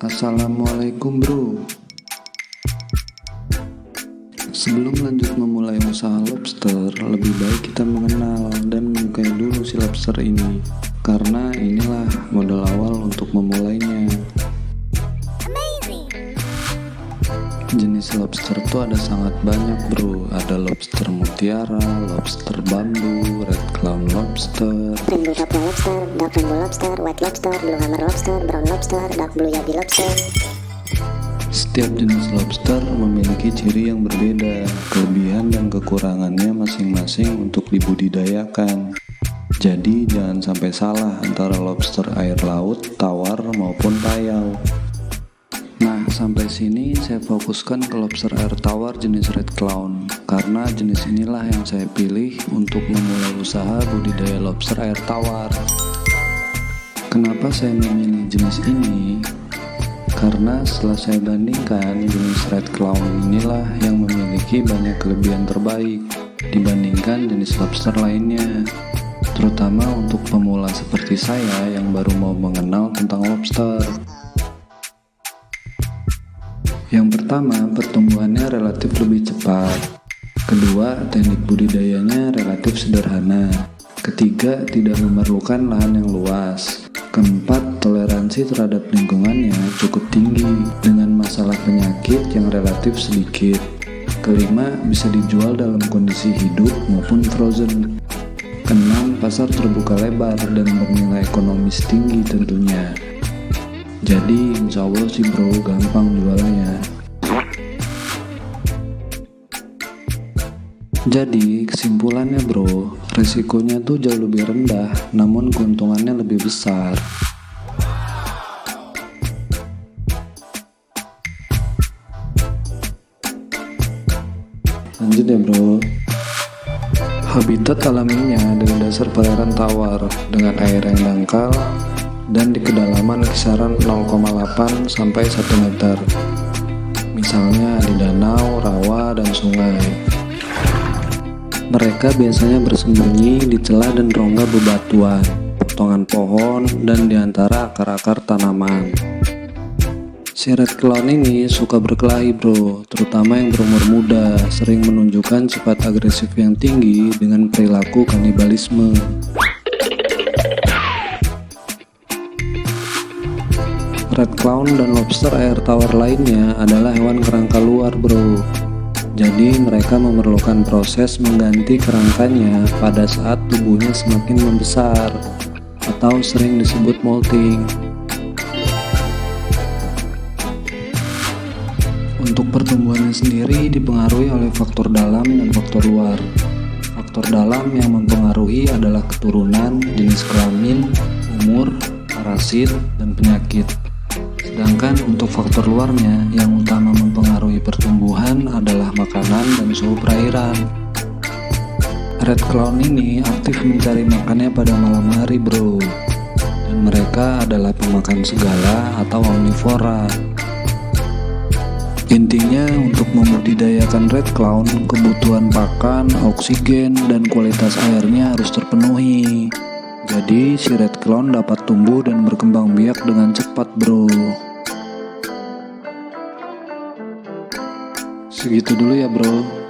Assalamualaikum bro. Sebelum lanjut memulai usaha lobster, lebih baik kita mengenal dan menyukai dulu si lobster ini, karena inilah modal awal untuk memulainya. Jenis lobster tuh ada sangat banyak bro. Ada lobster mutiara, lobster bambu, red clown lobster, rainbow tropical lobster, dark rainbow lobster, white lobster, blue hammer lobster, brown lobster, dark blue yabby lobster. Setiap jenis lobster memiliki ciri yang berbeda, kelebihan dan kekurangannya masing-masing untuk dibudidayakan. Jadi jangan sampai salah antara lobster air laut, tawar maupun payau. Nah, sampai sini saya fokuskan ke lobster air tawar jenis red clown, karena jenis inilah yang saya pilih untuk memulai usaha budidaya lobster air tawar. Kenapa saya memilih jenis ini? Karena setelah saya bandingkan, jenis red clown inilah yang memiliki banyak kelebihan terbaik dibandingkan jenis lobster lainnya, terutama untuk pemula seperti saya yang baru mau mengenal tentang lobster. Yang pertama, pertumbuhannya relatif lebih cepat. Kedua, teknik budidayanya relatif sederhana. Ketiga, tidak memerlukan lahan yang luas. Keempat, toleransi terhadap lingkungannya cukup tinggi dengan masalah penyakit yang relatif sedikit. Kelima, bisa dijual dalam kondisi hidup maupun frozen. Keenam, pasar terbuka lebar dan bernilai ekonomis tinggi tentunya. Jadi insya Allah sih bro, gampang jualnya. Jadi kesimpulannya bro, risikonya tuh jauh lebih rendah, namun keuntungannya lebih besar. Lanjut ya bro. Habitat alaminya dari dasar perairan tawar dengan air yang dangkal dan di kedalaman kisaran 0,8 sampai 1 meter. Misalnya di danau, rawa, dan sungai. Mereka biasanya bersembunyi di celah dan rongga bebatuan, potongan pohon, dan di antara akar-akar tanaman. Si red clown ini suka berkelahi bro, terutama yang berumur muda, sering menunjukkan sifat agresif yang tinggi dengan perilaku kanibalisme. Red clown dan lobster air tawar lainnya adalah hewan kerangka luar bro. Jadi mereka memerlukan proses mengganti kerangkanya pada saat tubuhnya semakin membesar, atau sering disebut molting. Untuk pertumbuhannya sendiri dipengaruhi oleh faktor dalam dan faktor luar. Faktor dalam yang mempengaruhi adalah keturunan, jenis kelamin, umur, parasit, dan penyakit. Sedangkan untuk faktor luarnya, yang utama mempengaruhi pertumbuhan adalah makanan dan suhu perairan. Red clown ini aktif mencari makannya pada malam hari bro, dan mereka adalah pemakan segala atau omnivora. Intinya untuk membudidayakan red clown, kebutuhan pakan, oksigen, dan kualitas airnya harus terpenuhi. Jadi si red clown dapat tumbuh dan berkembang biak dengan cepat bro. Segitu dulu ya bro.